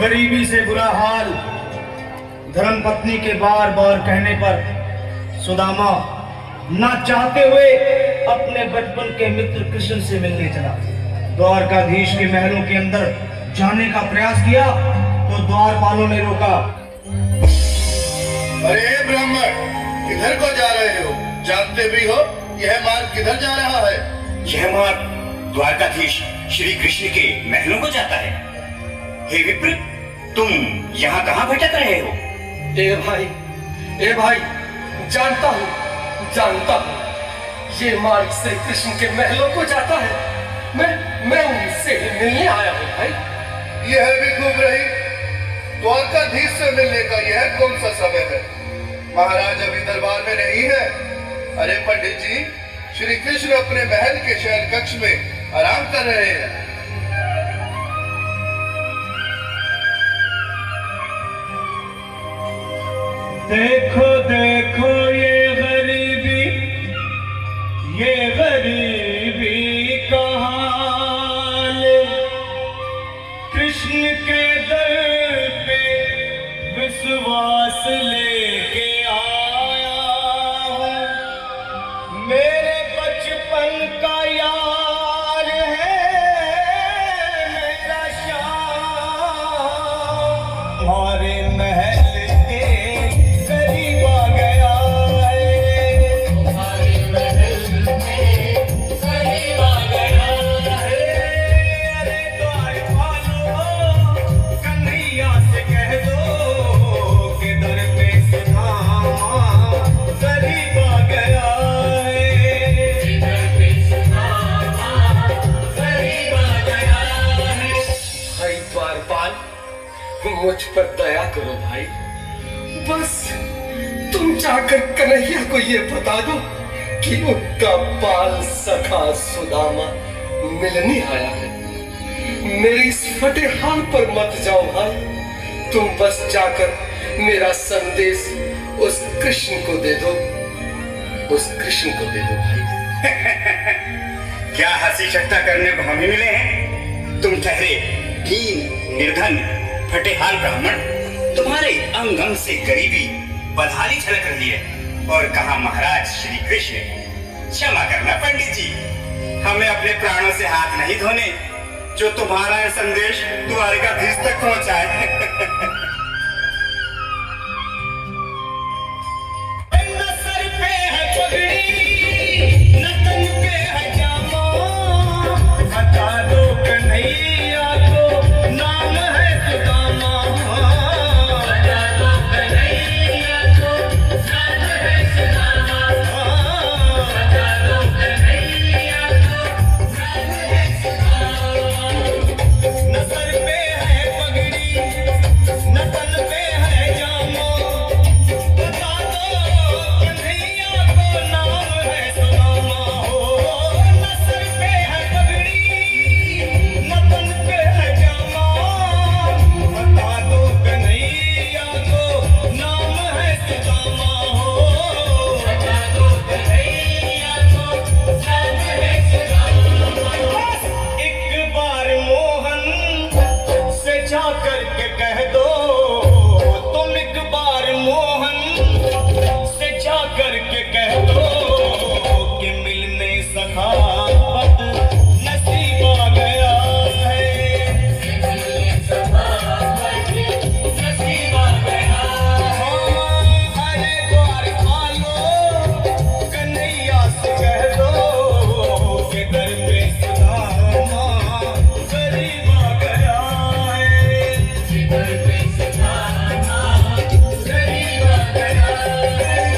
गरीबी से बुरा हाल। धर्मपत्नी के बार बार कहने पर सुदामा ना चाहते हुए अपने बचपन के मित्र कृष्ण से मिलने चला। द्वारकाधीश के महलों के अंदर जाने का प्रयास किया तो द्वारपालों ने रोका। अरे ब्राह्मण, किधर को जा रहे हो? जानते भी हो यह मार्ग किधर जा रहा है? यह मार्ग द्वारकाधीश श्री कृष्ण के महलों को जाता है। हे विप्र, तुम यहाँ कहाँ भटक रहे हो? ए भाई, जानता हूँ ये मार्ग श्री कृष्ण के महलों को जाता है। मैं उनसे मिलने आया हूँ भाई। यह भी खूब रही। द्वारकाधीश से मिलने का यह कौन सा समय है? महाराज अभी दरबार में नहीं है। अरे पंडित जी, श्री कृष्ण अपने महल के शयन कक्ष में आराम कर रहे हैं। देखो देखो ये गरीबी का हाल। कृष्ण के दर पे विश्वास लेके आया हूँ। मेरे बचपन का यार है मेरा श्याम। हमारे महल के करीब आ गया है। हमारे महल में करीब आ गया है। अरे द्वारपालों, कन्हैया से कह दो कि दर पे सुदामा करीब आ गया है। दर पे सुदामा करीब आ गया है। भाई द्वारपाल, मुझ पर दया करो भाई। बस तुम जाकर कन्हैया को ये बता दो कि उनका बाल सखा सुदामा मिलने आया है। मेरे इस फटे हाल पर मत जाओ भाई। तुम बस जाकर मेरा संदेश उस कृष्ण को दे दो। भाई। क्या हंसी ठट्टा करने को हमें मिले हैं? तुम ठहरे दीन निर्धन फटेहाल ब्राह्मण। तुम्हारे अंग अंग से गरीबी बदहाली छलक रही है। और कहा महाराज श्री कृष्ण। क्षमा करना पंडित जी, हमें अपने प्राणों से हाथ नहीं धोने जो तुम्हारा यह संदेश द्वारकाधीश तक पहुंचाए। न सर पे है पगड़ी, न तन पे है जामा। बता दो कन्हैया को नाम है सुदामा। बता दो कन्हैया को नाम है सुदामा। बता दो कन्हैया को नाम है सुदामा। न सर पे है पगड़ी, न तन पे है जामा। बता दो कन्हैया को नाम है सुदामा। हो न सर पे है पगड़ी, न तन पे है जामा। बता दो कन्हैया को नाम है सुदामा। हो बता दो कन्हैया को नाम है सुदामा। एक बार मोहन से जाकर के कह दो, तुम एक बार मोहन से जाकर के कह दो कि मिलने सखावत नसीब आ गया है। मिलने सखावत नसीब आ गया है। अरे द्वारपालों, कन्हैया से कह दो कि दर पे सुदामा करीब आ गया है। दर पे सुदामा करीब आ गया है।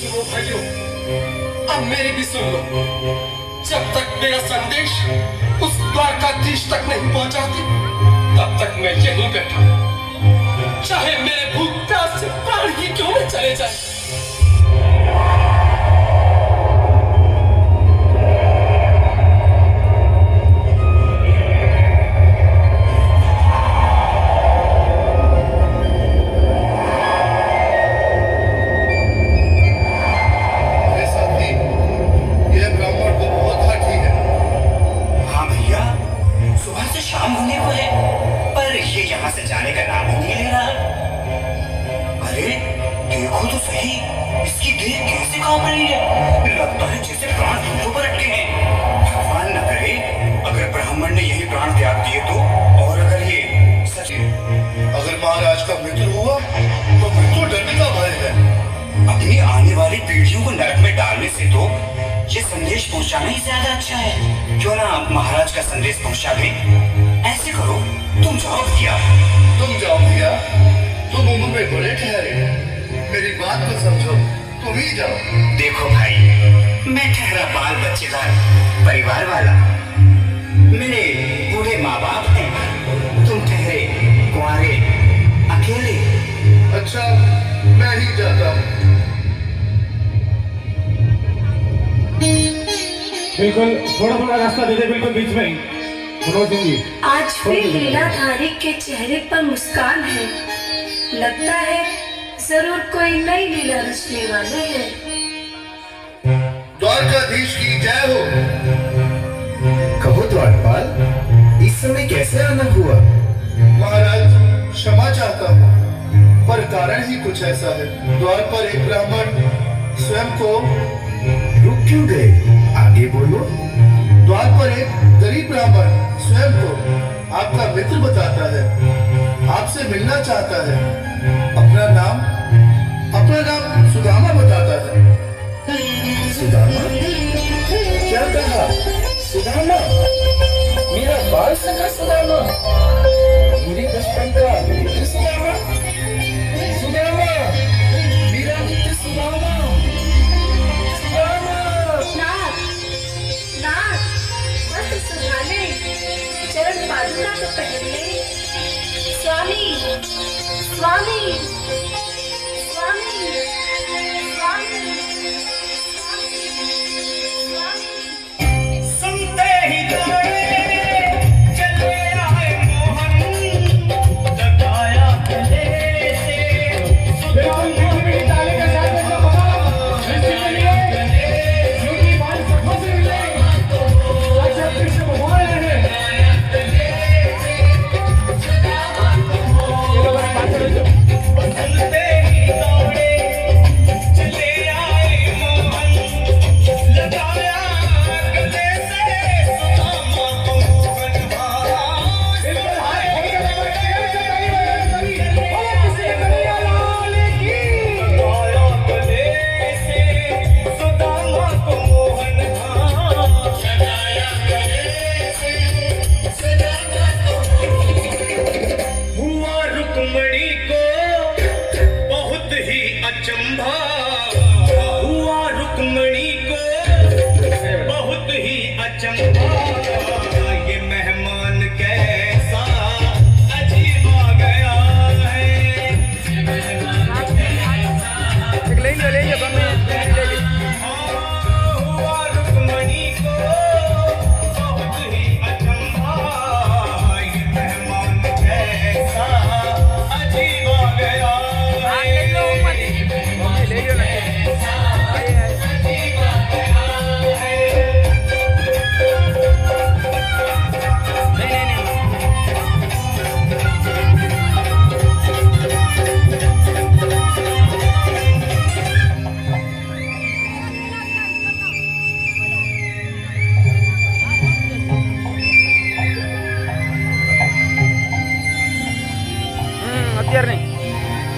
सुनो भाइयों, अब मेरी भी सुन लो। जब तक मेरा संदेश उस द्वारकाधीश तक नहीं पहुंचाती, तब तक मैं यहीं बैठा हूं। चाहे मेरे भूख प्यास से प्राण ही क्यों न चले जाए। से जाने का नाम ही नहीं ले रहा। अरे देखो तो सही, इसकी देह कैसे कांप रही है, लगता है जैसे प्राण घुटनों पर अटके हैं। भगवान न करे अगर ब्राह्मण ने यही प्राण त्याग दिए तो, और अगर ये सच अगर महाराज का मृत्यु हुआ तो मृत्यु दंड का भय है। अपनी आने वाली पीढ़ियों को नरक में डालने से तो ये संदेश पहुंचाना ही ज्यादा अच्छा है। क्यों ना महाराज का संदेश पहुंचा दें। ऐसे करो, तुम जाओ भैया। तुम जाओ भैया, तुम उम्र में बड़े ठहरे, मेरी बात को समझो, तुम ही जाओ। देखो भाई, मैं ठहरा बाल बच्चेदार परिवार वाला, मेरे बूढ़े माँ बाप हैं, तुम ठहरे कुंवारे अकेले। अच्छा, मैं ही जाता हूँ। बिल्कुल थोड़ा थोड़ा रास्ता दे दे, बिल्कुल बीच में ही। मनोज सिंह जी, आज फिर लीलाधारी के चेहरे पर मुस्कान है। लगता है जरूर कोई नई लीला रचने वाले हैं। द्वारकाधीश की जय हो। कहो द्वारपाल, इस समय कैसे आना हुआ? महाराज, क्षमा चाहता हूँ, पर कारण ही कुछ ऐसा है। द्वार पर एक ब्राह्मण स्वयं को रुक क्यों गए? आगे बोलो। द्वार पर एक गरीब ब्राह्मण स्वयं को आपका मित्र बताता है, आपसे मिलना चाहता है। अपना नाम सुदामा बताता है। सुदामा? क्या कहा? सुदामा? मेरा बाल सगा सुदामा? मेरे बचपन का मित्र सुदामा? सुदामा, मेरा मित्र सुदामा? सुदामा! नाथ, नाथ, वस्त्र सुधाने, चरण पादुका तो पहले। स्वामी, स्वामी, स्वामी, स्वामी, स्वामी। सुनते ही दौड़े चले आए मोहन, लगाया गले से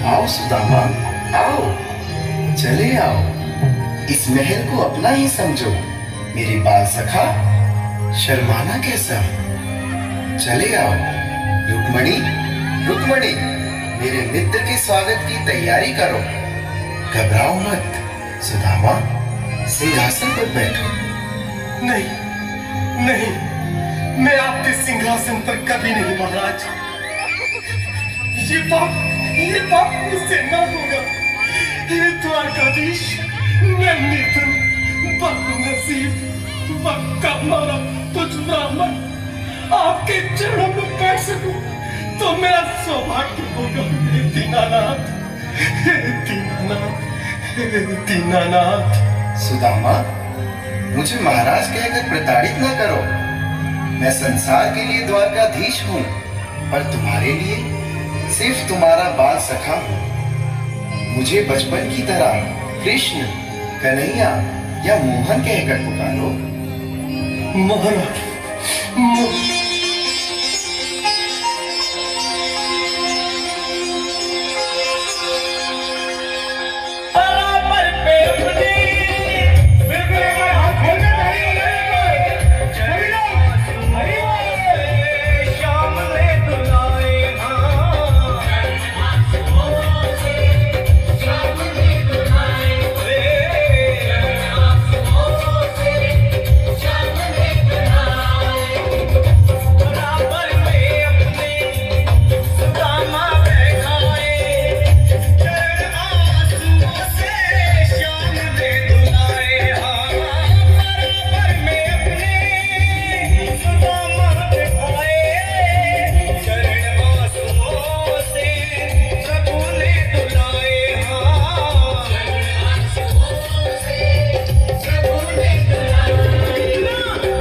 आओ सुदामा, आओ, चले आओ। इस महल को अपना ही समझो। मेरी बाल सखा, शर्माना कैसा? चले आओ। रुक्मणी, रुक्मणी, मेरे मित्र के स्वागत की तैयारी करो। घबराओ मत। सुदामा, सिंहासन पर बैठो। नहीं, नहीं, मैं आपके सिंहासन पर कभी नहीं महाराज। ये पाप मुझसे न होगा। हे द्वारकाधीश, मैं निर्धन, बदनसीब, बदकामारा तुझ ब्राह्मण आपके चरणों में बैठ सकूं तो मेरा सौभाग्य होगा। हे दीनानाथ, हे दीनानाथ, हे दीनानाथ। सुदामा, मुझे महाराज कहकर प्रताड़ित न करो। मैं संसार के लिए द्वारकाधीश हूँ, पर तुम्हारे लिए सिर्फ तुम्हारा बाल सखा हूँ। मुझे बचपन की तरह कृष्ण, कन्हैया या मोहन कहकर पुकारो। महाराज बराबर पे अपने शाम ने दुलाए बराबर में अपने सुदामा बैठाए चरण आंसुओं से शाम ने दुलाए बराबर में अपने सुदामा बैठाए चरण आंसुओं से प्रभु ने दुलाए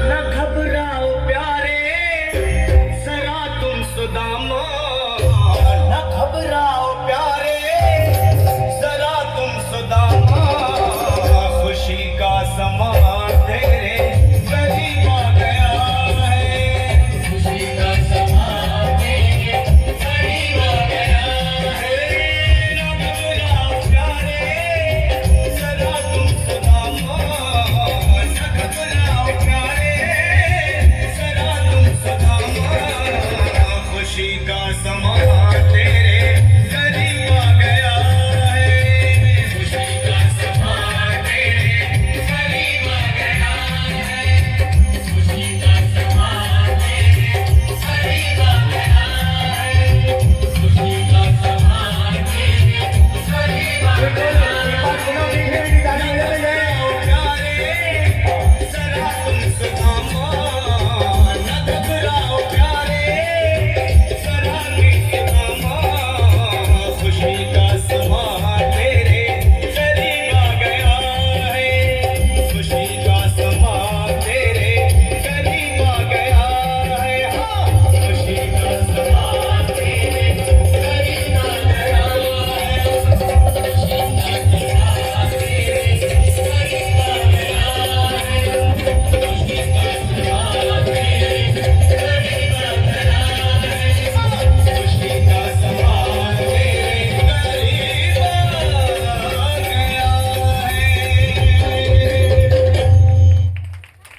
न घबराओ प्यारे जरा तुम सुदामा, न घबराओ प्यारे जरा तुम सुदामा, खुशी का समा तेरे करीब आ गया है, खुशी का समा तेरे करीब आ गया है। न घबराओ प्यारे जरा तुम सुदामा, न घबराओ प्यारे जरा तुम सुदामा, खुशी का समा